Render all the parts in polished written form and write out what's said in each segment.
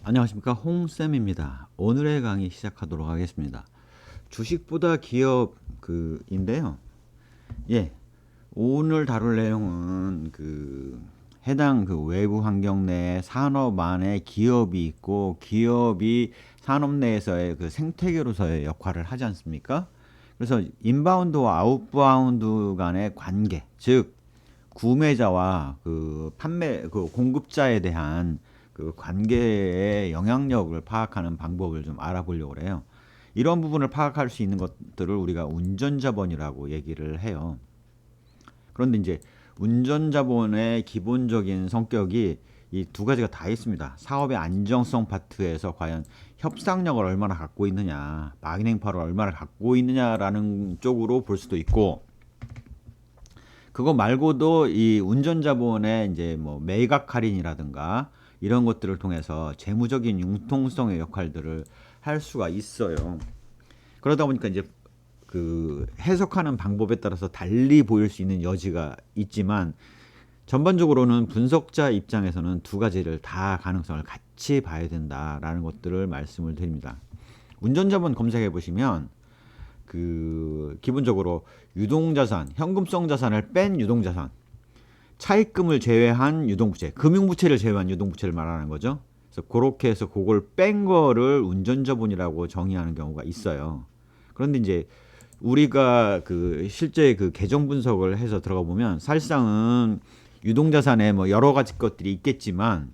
안녕하십니까, 홍쌤입니다. 오늘의 강의 시작하도록 하겠습니다. 주식보다 기업 인데요. 예, 오늘 다룰 내용은 해당 외부 환경 내에 산업 안에 기업이 있고, 기업이 산업 내에서의 생태계로서의 역할을 하지 않습니까? 그래서 인바운드와 아웃바운드 간의 관계, 즉 구매자와 공급자에 대한 관계의 영향력을 파악하는 방법을 좀 알아보려고 해요. 이런 부분을 파악할 수 있는 것들을 우리가 운전자본이라고 얘기를 해요. 그런데 이제 운전자본의 기본적인 성격이 이 두 가지가 다 있습니다. 사업의 안정성 파트에서 과연 협상력을 얼마나 갖고 있느냐, 바이닝 파워를 얼마나 갖고 있느냐라는 쪽으로 볼 수도 있고, 그거 말고도 이 운전자본의 이제 뭐 매각 할인이라든가 이런 것들을 통해서 재무적인 융통성의 역할들을 할 수가 있어요. 그러다 보니까 이제 해석하는 방법에 따라서 달리 보일 수 있는 여지가 있지만, 전반적으로는 분석자 입장에서는 두 가지를 다 가능성을 같이 봐야 된다라는 것들을 말씀을 드립니다. 운전자본 검색해 보시면 기본적으로 유동자산, 현금성 자산을 뺀 유동자산, 차입금을 제외한 유동부채, 금융부채를 제외한 유동부채를 말하는 거죠. 그래서 그렇게 해서 그걸 뺀 거를 운전자본이라고 정의하는 경우가 있어요. 그런데 이제 우리가 실제 계정 분석을 해서 들어가 보면 사실상은 유동자산에 뭐 여러 가지 것들이 있겠지만,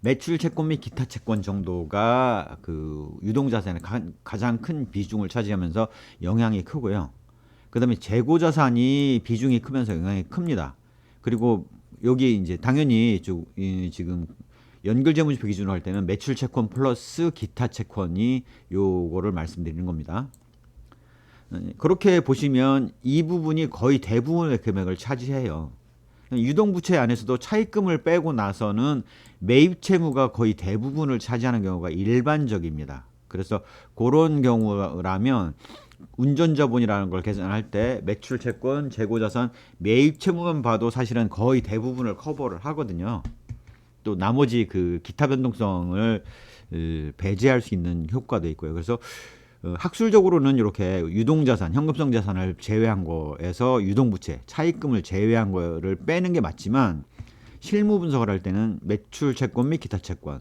매출 채권 및 기타 채권 정도가 유동자산의 가장 큰 비중을 차지하면서 영향이 크고요. 그 다음에 재고자산이 비중이 크면서 영향이 큽니다. 그리고 여기 이제 당연히 지금 연결재무지표 기준으로 할 때는 매출 채권 플러스 기타 채권이 요거를 말씀드리는 겁니다. 그렇게 보시면 이 부분이 거의 대부분의 금액을 차지해요. 유동부채 안에서도 차입금을 빼고 나서는 매입 채무가 거의 대부분을 차지하는 경우가 일반적입니다. 그래서 그런 경우라면 운전자본이라는 걸 계산할 때 매출 채권, 재고자산, 매입 채무만 봐도 사실은 거의 대부분을 커버를 하거든요. 또 나머지 기타 변동성을 배제할 수 있는 효과도 있고요. 그래서 학술적으로는 이렇게 유동자산, 현금성 자산을 제외한 거에서 유동부채, 차입금을 제외한 거를 빼는 게 맞지만, 실무 분석을 할 때는 매출 채권 및 기타 채권,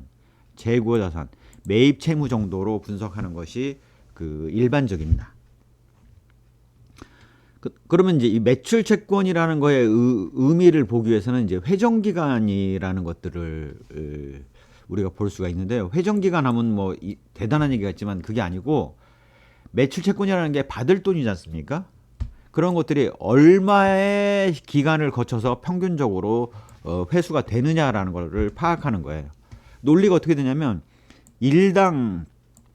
재고자산, 매입 채무 정도로 분석하는 것이 일반적입니다. 그러면 이제 이 매출 채권이라는 거의 의미를 보기 위해서는 이제 회전 기간이라는 것들을 우리가 볼 수가 있는데요. 회전 기간 하면 뭐 대단한 얘기 같지만 그게 아니고, 매출 채권이라는 게 받을 돈이지 않습니까? 그런 것들이 얼마의 기간을 거쳐서 평균적으로 회수가 되느냐라는 것을 파악하는 거예요. 논리가 어떻게 되냐면, 일당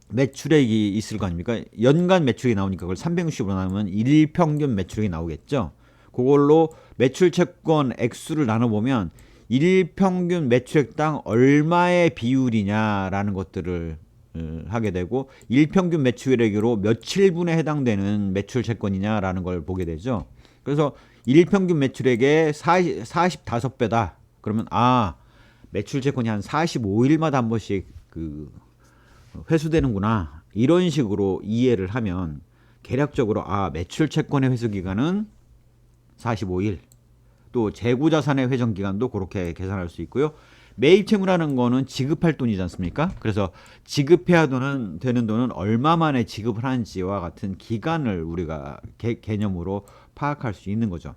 매출액이 있을 거 아닙니까? 연간 매출액이 나오니까 그걸 360으로 나누면 일평균 매출액이 나오겠죠. 그걸로 매출 채권 액수를 나눠보면 일평균 매출액당 얼마의 비율이냐라는 것들을 하게 되고, 일평균 매출액으로 며칠분에 해당되는 매출 채권이냐라는 걸 보게 되죠. 그래서 일평균 매출액의 45배다. 그러면 매출 채권이 한 45일마다 한 번씩 회수되는구나, 이런 식으로 이해를 하면 개략적으로 매출 채권의 회수 기간은 45일, 또 재고자산의 회전 기간도 그렇게 계산할 수 있고요. 매입 채무라는 거는 지급할 돈이지 않습니까? 그래서 지급해야 되는 돈은 얼마 만에 지급을 하는지와 같은 기간을 우리가 개념으로 파악할 수 있는 거죠.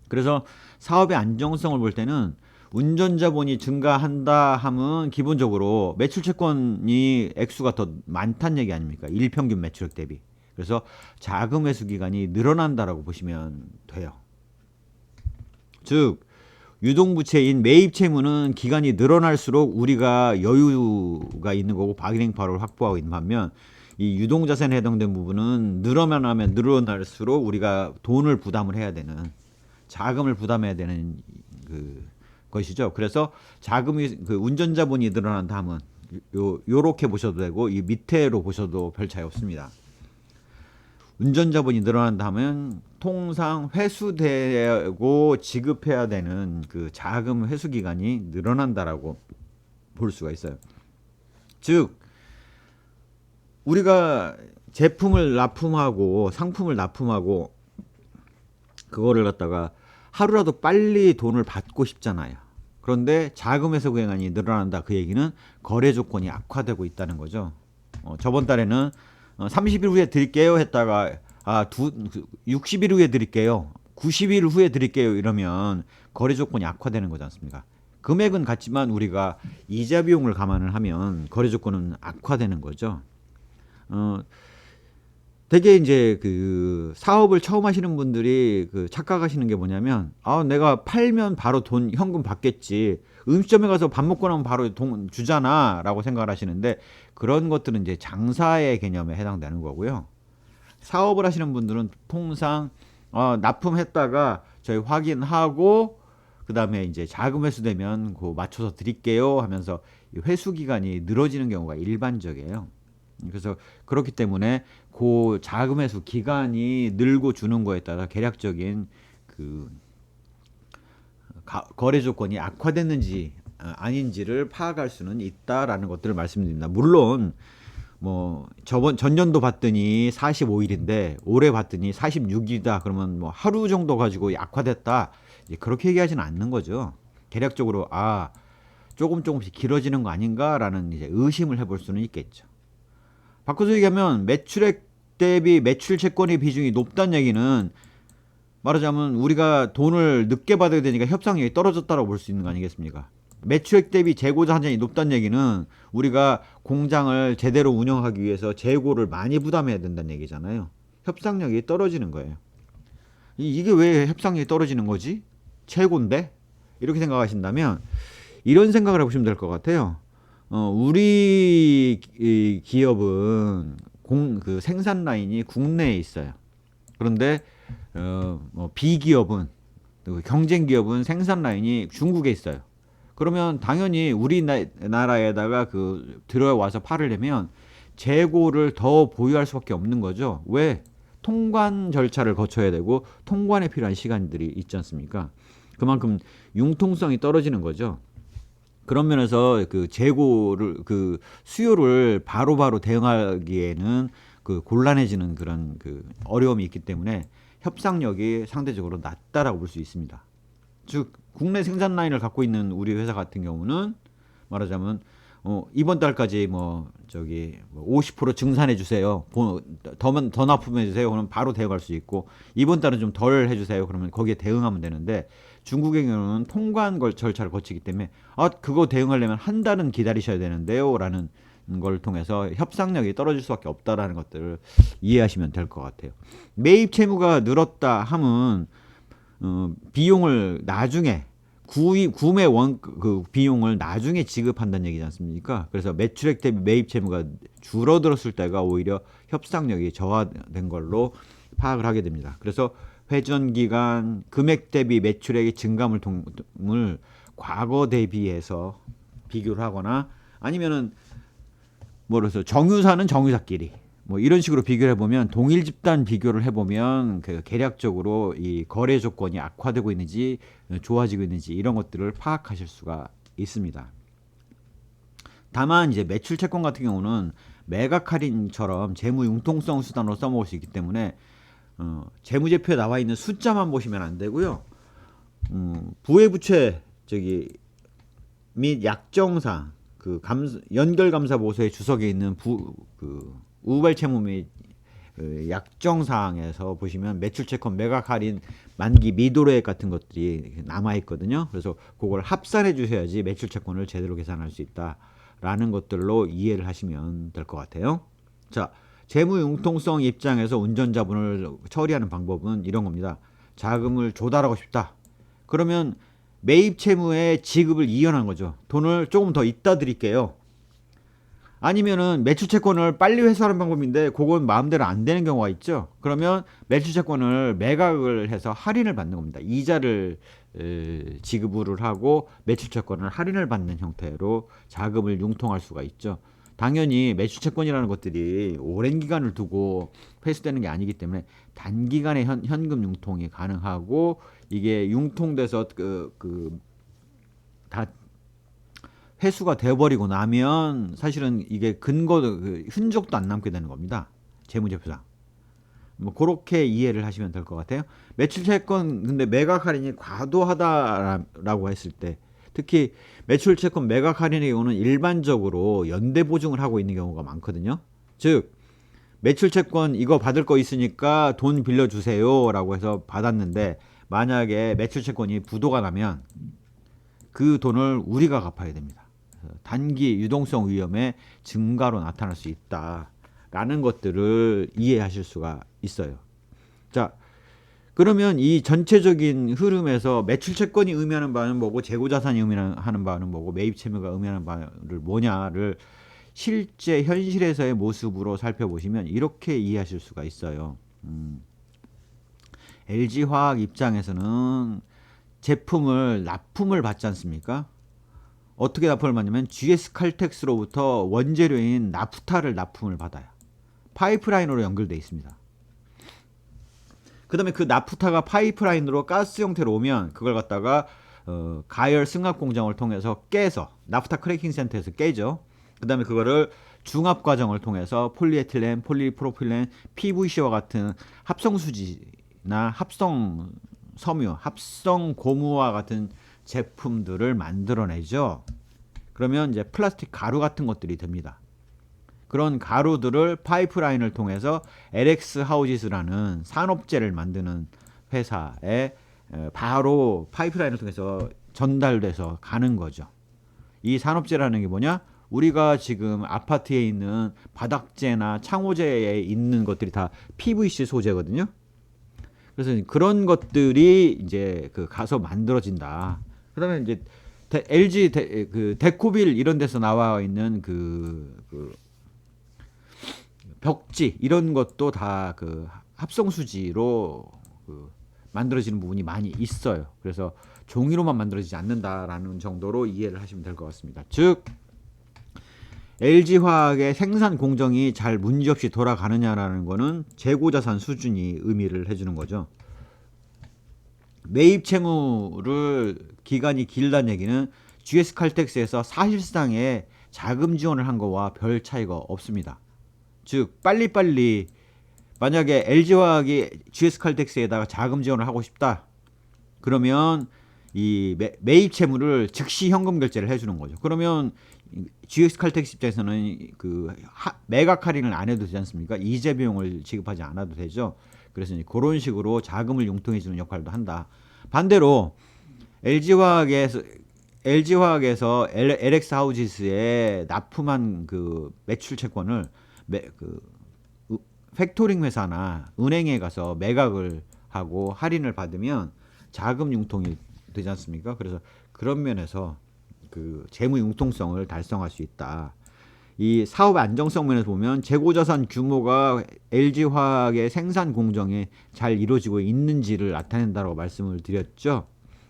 그래서 사업의 안정성을 볼 때는 운전자본이 증가한다 하면 기본적으로 매출 채권이 액수가 더 많다는 얘기 아닙니까? 일평균 매출액 대비. 그래서 자금 회수 기간이 늘어난다라고 보시면 돼요. 즉 유동부채인 매입 채무는 기간이 늘어날수록 우리가 여유가 있는 거고 바이닝 파워를 확보하고 있는 반면, 이 유동자산에 해당된 부분은 늘어날수록 우리가 돈을 부담을 해야 되는, 자금을 부담해야 되는 것이죠. 그래서 자금이 운전자본이 늘어난다 하면 요렇게 보셔도 되고, 이 밑에로 보셔도 별 차이 없습니다. 운전자본이 늘어난다 하면 통상 회수되고 지급해야 되는 자금 회수 기간이 늘어난다라고 볼 수가 있어요. 즉 우리가 제품을 납품하고 상품을 납품하고 그거를 갖다가 하루라도 빨리 돈을 받고 싶잖아요. 그런데 자금에서 구행안이 늘어난다. 그 얘기는 거래 조건이 악화되고 있다는 거죠. 저번 달에는 30일 후에 드릴게요 했다가 60일 후에 드릴게요. 90일 후에 드릴게요. 이러면 거래 조건이 악화되는 거지 않습니까? 금액은 같지만 우리가 이자 비용을 감안을 하면 거래 조건은 악화되는 거죠. 되게 이제 그 사업을 처음 하시는 분들이 그 착각하시는 게 뭐냐면 내가 팔면 바로 돈 현금 받겠지. 음식점에 가서 밥 먹고 나면 바로 돈 주잖아라고 생각을 하시는데 그런 것들은 이제 장사의 개념에 해당되는 거고요. 사업을 하시는 분들은 통상 납품했다가 저희 확인하고 그다음에 이제 자금 회수되면 그 맞춰서 드릴게요 하면서 회수 기간이 늘어지는 경우가 일반적이에요. 그래서 그렇기 때문에 그 자금 회수 기간이 늘고 주는 거에 따라 계략적인 그 거래 조건이 악화됐는지 아닌지를 파악할 수는 있다라는 것들을 말씀드립니다. 물론 뭐 전년도 봤더니 45일인데 올해 봤더니 46일이다. 그러면 뭐 하루 정도 가지고 악화됐다. 이제 그렇게 얘기하지는 않는 거죠. 계략적으로 조금씩 길어지는 거 아닌가라는 이제 의심을 해볼 수는 있겠죠. 바꿔서 얘기하면 매출액 대비 매출 채권의 비중이 높다는 얘기는 말하자면 우리가 돈을 늦게 받아야 되니까 협상력이 떨어졌다고 볼 수 있는 거 아니겠습니까? 매출액 대비 재고 자산이 높다는 얘기는 우리가 공장을 제대로 운영하기 위해서 재고를 많이 부담해야 된다는 얘기잖아요. 협상력이 떨어지는 거예요. 이게 왜 협상력이 떨어지는 거지? 재고인데? 이렇게 생각하신다면 이런 생각을 해보시면 될 것 같아요. 우리 기업은 그 생산 라인이 국내에 있어요. 그런데 비기업은 경쟁 기업은 생산 라인이 중국에 있어요. 그러면 당연히 우리나라에다가 들어와서 팔으려면 재고를 더 보유할 수밖에 없는 거죠. 왜? 통관 절차를 거쳐야 되고 통관에 필요한 시간들이 있지 않습니까? 그만큼 융통성이 떨어지는 거죠. 그런 면에서 그 재고를 수요를 바로바로 대응하기에는 곤란해지는 그런 어려움이 있기 때문에 협상력이 상대적으로 낮다라고 볼 수 있습니다. 즉 국내 생산 라인을 갖고 있는 우리 회사 같은 경우는 말하자면 이번 달까지 50% 증산해 주세요. 더 납품해 주세요. 그러면 바로 대응할 수 있고 이번 달은 좀 덜 해주세요. 그러면 거기에 대응하면 되는데 중국의 경우는 통관 절차를 거치기 때문에 그거 대응하려면 한 달은 기다리셔야 되는데요. 라는 걸 통해서 협상력이 떨어질 수밖에 없다라는 것들을 이해하시면 될 것 같아요. 매입 채무가 늘었다 함은 비용을 나중에 구매 비용을 나중에 지급한다는 얘기지 않습니까? 그래서 매출액 대비 매입 채무가 줄어들었을 때가 오히려 협상력이 저하된 걸로 파악을 하게 됩니다. 그래서 회전 기간, 금액 대비 매출액의 증가물 과거 대비해서 비교를 하거나 아니면은 그래서 정유사는 정유사끼리 이런 식으로 비교를 해보면 동일 집단 비교를 해보면 계략적으로 이 거래 조건이 악화되고 있는지 좋아지고 있는지 이런 것들을 파악하실 수가 있습니다. 다만 이제 매출 채권 같은 경우는 매각 할인처럼 재무 융통성 수단으로 써먹을 수 있기 때문에 재무제표에 나와 있는 숫자만 보시면 안 되고요. 부회부채 및 약정상 연결감사 보고서의 주석에 있는 우발채무 및 약정사항에서 보시면 매출채권 매각 할인 만기 미도래액 같은 것들이 남아 있거든요. 그래서 그걸 합산해 주셔야지 매출채권을 제대로 계산할 수 있다라는 것들로 이해를 하시면 될 것 같아요. 자, 재무 융통성 입장에서 운전자분을 처리하는 방법은 이런 겁니다. 자금을 조달하고 싶다. 그러면 매입 채무의 지급을 이연한 거죠. 돈을 조금 더 이따 드릴게요. 아니면은 매출채권을 빨리 회수하는 방법인데 그건 마음대로 안 되는 경우가 있죠. 그러면 매출채권을 매각을 해서 할인을 받는 겁니다. 이자를 지급을 하고 매출채권을 할인을 받는 형태로 자금을 융통할 수가 있죠. 당연히 매출채권이라는 것들이 오랜 기간을 두고 회수되는 게 아니기 때문에 단기간에 현금 융통이 가능하고 이게 융통돼서 다 회수가 되어버리고 나면 사실은 이게 근거도 흔적도 안 남게 되는 겁니다. 재무제표상. 뭐 그렇게 이해를 하시면 될 것 같아요. 매출채권 근데 매각 할인이 과도하다라고 했을 때, 특히 매출채권 매각 할인의 경우는 일반적으로 연대 보증을 하고 있는 경우가 많거든요. 즉 매출채권 이거 받을 거 있으니까 돈 빌려주세요 라고 해서 받았는데, 만약에 매출채권이 부도가 나면 그 돈을 우리가 갚아야 됩니다. 단기 유동성 위험의 증가로 나타날 수 있다라는 것들을 이해하실 수가 있어요. 자, 그러면 이 전체적인 흐름에서 매출채권이 의미하는 바는 뭐고, 재고자산이 의미하는 바는 뭐고, 매입채무가 의미하는 바를 뭐냐를 실제 현실에서의 모습으로 살펴보시면 이렇게 이해하실 수가 있어요. LG화학 입장에서는 제품을 납품을 받지 않습니까? 어떻게 납품을 받냐면 GS칼텍스로부터 원재료인 나프타를 납품을 받아요. 파이프라인으로 연결되어 있습니다. 그 다음에 그 나프타가 파이프라인으로 가스 형태로 오면 그걸 갖다가 가열 승합 공정을 통해서 깨서, 나프타 크래킹 센터에서 깨죠. 그 다음에 그거를 중합 과정을 통해서 폴리에틸렌, 폴리프로필렌, PVC와 같은 합성수지나 합성 섬유, 합성 고무와 같은 제품들을 만들어내죠. 그러면 이제 플라스틱 가루 같은 것들이 됩니다. 그런 가루들을 파이프라인을 통해서 LX 하우지스라는 산업재를 만드는 회사에 바로 파이프라인을 통해서 전달돼서 가는 거죠. 이 산업재라는 게 뭐냐? 우리가 지금 아파트에 있는 바닥재나 창호재에 있는 것들이 다 PVC 소재거든요. 그래서 그런 것들이 이제 가서 만들어진다. 그다음에 이제 LG 데코빌 이런 데서 나와 있는 벽지 이런 것도 다 합성 수지로 만들어지는 부분이 많이 있어요. 그래서 종이로만 만들어지지 않는다라는 정도로 이해를 하시면 될 것 같습니다. 즉 LG화학의 생산 공정이 잘 문제없이 돌아가느냐라는 거는 재고자산 수준이 의미를 해주는 거죠. 매입 채무를 기간이 길다는 얘기는 GS칼텍스에서 사실상의 자금 지원을 한 거와 별 차이가 없습니다. 즉 빨리빨리, 만약에 LG화학이 GS칼텍스에다가 자금 지원을 하고 싶다 그러면 이 매입 채무를 즉시 현금 결제를 해주는 거죠. 그러면 GS칼텍스 입장에서는 매각 할인을 안 해도 되지 않습니까? 이재 비용을 지급하지 않아도 되죠. 그래서 이제 그런 식으로 자금을 융통해주는 역할도 한다. 반대로 LG화학에서 LX 하우지스에 납품한 매출 채권을 팩토링 회사나 은행에 가서 매각을 하고 할인을 받으면 자금 융통이 되지 않습니까? 그래서 그런 면에서 재무 융통성을 달성할 수 있다. 이 사업의 안정성 면에서 보면 재고자산 규모가 LG화학의 생산 공정에 잘 이루어지고 있는지를 나타낸다고 말씀을 드렸죠.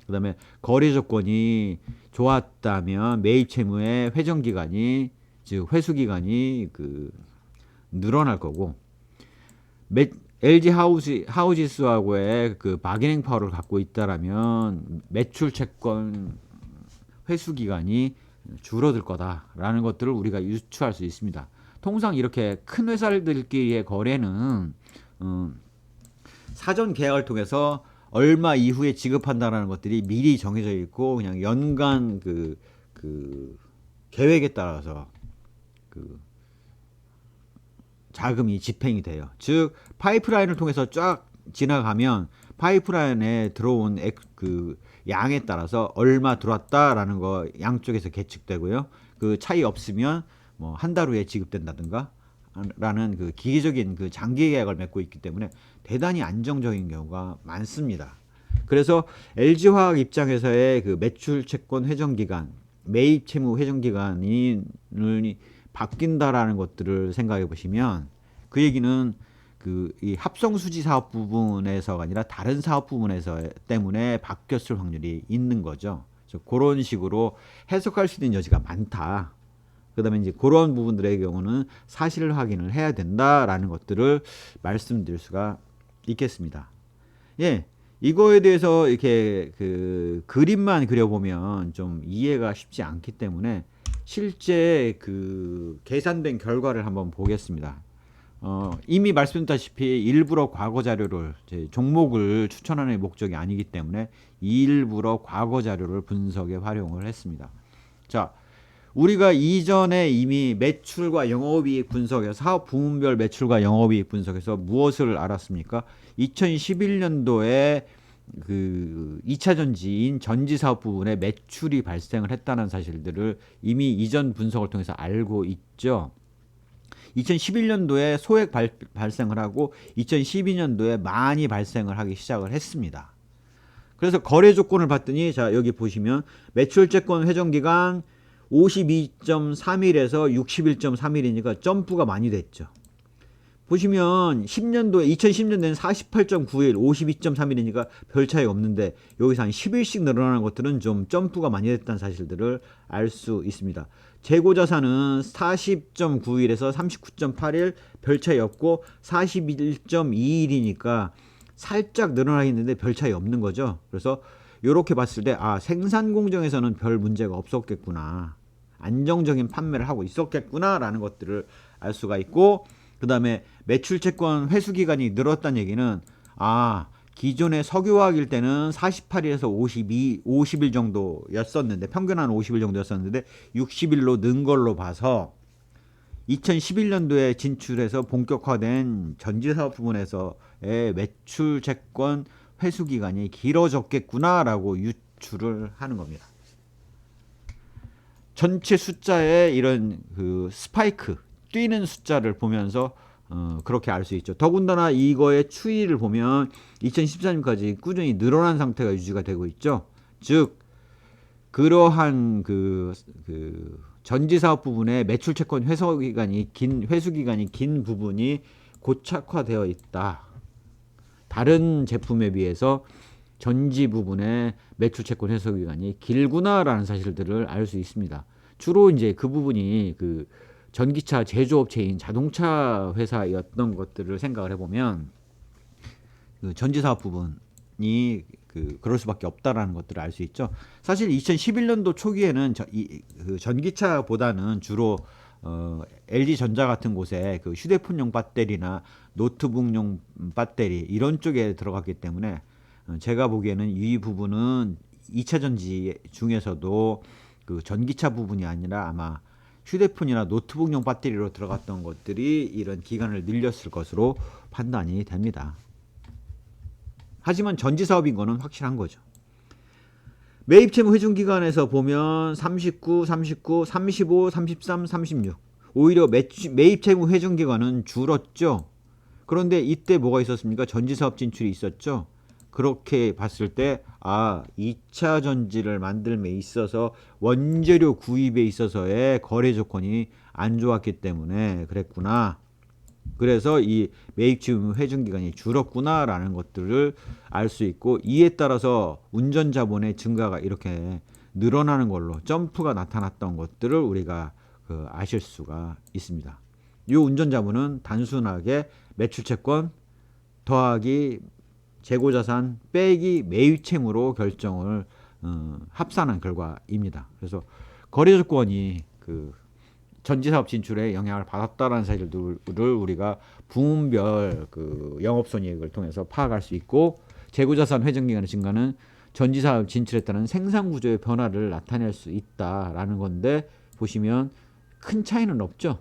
그 다음에 거래 조건이 좋았다면 매입 채무의 회전 기간이, 즉 회수 기간이 늘어날 거고, LG 하우지스하고의 바게닝 파워를 갖고 있다라면 매출 채권 회수 기간이 줄어들 거다라는 것들을 우리가 유추할 수 있습니다. 통상 이렇게 큰 회사들끼리의 거래는 사전 계약을 통해서 얼마 이후에 지급한다라는 것들이 미리 정해져 있고, 그냥 연간 계획에 따라서 자금이 집행이 돼요. 즉 파이프라인을 통해서 쫙 지나가면 파이프라인에 들어온 양에 따라서 얼마 들어왔다라는 거 양쪽에서 계측되고요. 그 차이 없으면 뭐 한 달 후에 지급된다든가 라는 기계적인 장기 계약을 맺고 있기 때문에 대단히 안정적인 경우가 많습니다. 그래서 LG화학 입장에서의 매출 채권 회전 기간, 매입 채무 회전 기간이 바뀐다라는 것들을 생각해 보시면, 그 얘기는 이 합성 수지 사업 부분에서가 아니라 다른 사업 부분에서 때문에 바뀌었을 확률이 있는 거죠. 그래서 그런 식으로 해석할 수 있는 여지가 많다. 그다음에 이제 그런 부분들의 경우는 사실 확인을 해야 된다라는 것들을 말씀드릴 수가 있겠습니다. 예, 이거에 대해서 이렇게 그림만 그려보면 좀 이해가 쉽지 않기 때문에 실제 그 계산된 결과를 한번 보겠습니다. 이미 말씀드렸다시피 일부러 과거 자료를 종목을 추천하는 목적이 아니기 때문에 일부러 과거 자료를 분석에 활용을 했습니다. 자, 우리가 이전에 이미 매출과 영업이익 분석에서 사업 부문별 매출과 영업이익 분석에서 무엇을 알았습니까? 2011년도에 그 2차 전지인 전지 사업 부분에 매출이 발생을 했다는 사실들을 이미 이전 분석을 통해서 알고 있죠. 2011년도에 소액 발생을 하고 2012년도에 많이 발생을 하기 시작을 했습니다. 그래서 거래 조건을 봤더니 자 여기 보시면 매출채권 회전기간 52.3일에서 61.3일이니까 점프가 많이 됐죠. 보시면 2010년도에는 48.9일, 52.3일이니까 별 차이가 없는데 여기서 한 10일씩 늘어나는 것들은 좀 점프가 많이 됐다는 사실들을 알 수 있습니다. 재고자산은 40.9일에서 39.8일 별 차이 없고 41.2일이니까 살짝 늘어나 있는데 별 차이 없는 거죠. 그래서 이렇게 봤을 때 생산 공정에서는 별 문제가 없었겠구나. 안정적인 판매를 하고 있었겠구나 라는 것들을 알 수가 있고, 그 다음에 매출채권 회수기간이 늘었다는 얘기는 기존의 석유화학일 때는 48일에서 50일 정도였었는데 평균 한 50일 정도였었는데 60일로 는 걸로 봐서 2011년도에 진출해서 본격화된 전지사업 부분에서의 매출채권 회수기간이 길어졌겠구나라고 유추를 하는 겁니다. 전체 숫자의 이런 그 스파이크, 뛰는 숫자를 보면서 그렇게 알 수 있죠. 더군다나 이거의 추이를 보면 2014년까지 꾸준히 늘어난 상태가 유지가 되고 있죠. 즉 그러한 그 전지사업 부분의 매출채권 회수기간이 긴 부분이 고착화되어 있다. 다른 제품에 비해서 전지 부분의 매출채권 회수기간이 길구나라는 사실들을 알 수 있습니다. 주로 이제 그 부분이 그 전기차 제조업체인 자동차 회사였던 것들을 생각을 해보면 그 전지사업 부분이 그럴 수밖에 없다라는 것들을 알 수 있죠. 사실 2011년도 초기에는 그 전기차보다는 주로 LG전자 같은 곳에 그 휴대폰용 배터리나 노트북용 배터리 이런 쪽에 들어갔기 때문에 제가 보기에는 이 부분은 2차 전지 중에서도 그 전기차 부분이 아니라 아마 휴대폰이나 노트북용 배터리로 들어갔던 것들이 이런 기간을 늘렸을 것으로 판단이 됩니다. 하지만 전지 사업인 거는 확실한 거죠. 매입 채무 회중 기간에서 보면 39, 35, 33, 36. 오히려 매입 채무 회중 기간은 줄었죠. 그런데 이때 뭐가 있었습니까? 전지 사업 진출이 있었죠. 그렇게 봤을 때 2차 전지를 만들매 있어서 원재료 구입에 있어서의 거래 조건이 안 좋았기 때문에 그랬구나. 그래서 이 매입 채무 회중 기간이 줄었구나 라는 것들을 알 수 있고, 이에 따라서 운전 자본의 증가가 이렇게 늘어나는 걸로 점프가 나타났던 것들을 우리가 아실 수가 있습니다. 이 운전 자본은 단순하게 매출채권 더하기 재고자산 빼기 매입 채무로 결정을 합산한 결과입니다. 그래서 거래 조건이 전지사업 진출에 영향을 받았다라는 사실들을 우리가 부문별 영업손익을 통해서 파악할 수 있고, 재고자산 회전기간의 증가는 전지사업 진출에 따른 생산구조의 변화를 나타낼 수 있다라는 건데, 보시면 큰 차이는 없죠.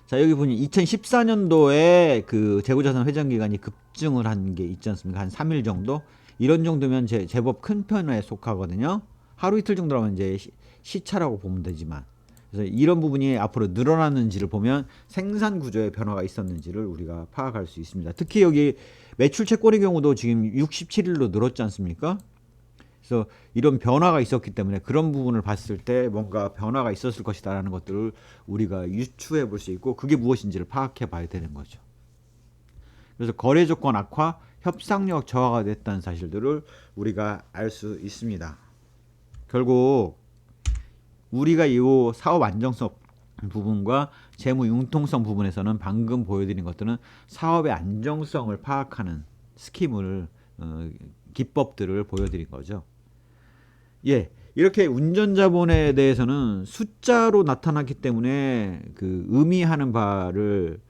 자, 여기 보니 2014년도에 그 재고자산 회전기간이 급증을 한 게 있지 않습니까? 한 3일 정도? 이런 정도면 제법 큰 편에 속하거든요. 하루 이틀 정도라면 이제 시차라고 보면 되지만, 그래서 이런 부분이 앞으로 늘어났는지를 보면 생산 구조의 변화가 있었는지를 우리가 파악할 수 있습니다. 특히 여기 매출채권의 경우도 지금 67일로 늘었지 않습니까? 그래서 이런 변화가 있었기 때문에 그런 부분을 봤을 때 뭔가 변화가 있었을 것이다라는 것들을 우리가 유추해 볼 수 있고, 그게 무엇인지를 파악해 봐야 되는 거죠. 그래서 거래 조건 악화, 협상력 저하가 됐다는 사실들을 우리가 알 수 있습니다. 결국 우리가 이 사업 안정성 부분과 재무 융통성 부분에서는 방금 보여드린 것들은 사업의 안정성을 파악하는 스킴을 기법들을 보여드린 거죠. 이렇게 운전자본에 대해서는 숫자로 나타났기 때문에 그 의미하는 바를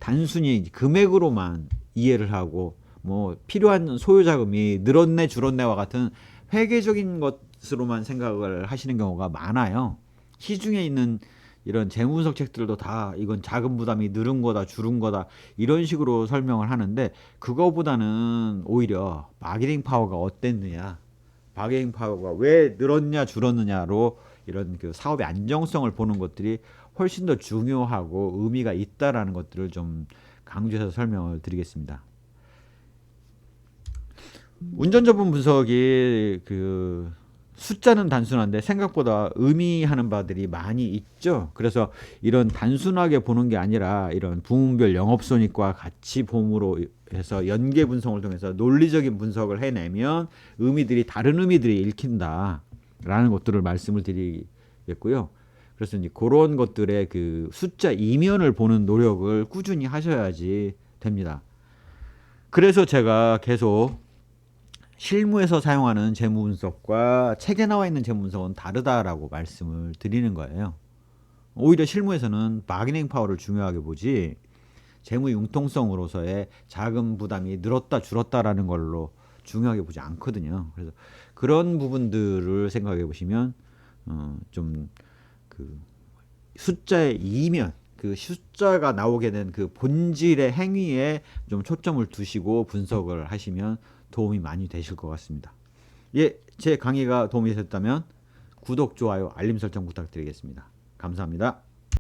단순히 금액으로만 이해를 하고 뭐 필요한 소요자금이 늘었네 줄었네와 같은 회계적인 것으로만 생각을 하시는 경우가 많아요. 시중에 있는 이런 재무분석 책들도 다 이건 자금 부담이 늘은 거다 줄은 거다 이런 식으로 설명을 하는데, 그거보다는 오히려 마케팅 파워가 어땠느냐, 바게잉 파워가 왜 늘었냐 줄었느냐로 이런 그 사업의 안정성을 보는 것들이 훨씬 더 중요하고 의미가 있다라는 것들을 좀 강조해서 설명을 드리겠습니다. 운전자본 분석이 그 숫자는 단순한데 생각보다 의미하는 바들이 많이 있죠. 그래서 이런 단순하게 보는 게 아니라 이런 부문별 영업손익과 같이 봄으로 해서 연계 분석을 통해서 논리적인 분석을 해내면 의미들이 다른 의미들이 읽힌다라는 것들을 말씀을 드리겠고요. 그래서 이제 그런 것들의 그 숫자 이면을 보는 노력을 꾸준히 하셔야지 됩니다. 그래서 제가 계속 실무에서 사용하는 재무분석과 책에 나와 있는 재무분석은 다르다라고 말씀을 드리는 거예요. 오히려 실무에서는 바게닝 파워를 중요하게 보지 재무 융통성으로서의 자금 부담이 늘었다 줄었다라는 걸로 중요하게 보지 않거든요. 그래서 그런 부분들을 생각해 보시면 좀 그 숫자의 이면, 그 숫자가 나오게 된 그 본질의 행위에 좀 초점을 두시고 분석을 하시면 도움이 많이 되실 것 같습니다. 예, 제 강의가 도움이 됐다면 구독, 좋아요, 알림 설정 부탁드리겠습니다. 감사합니다.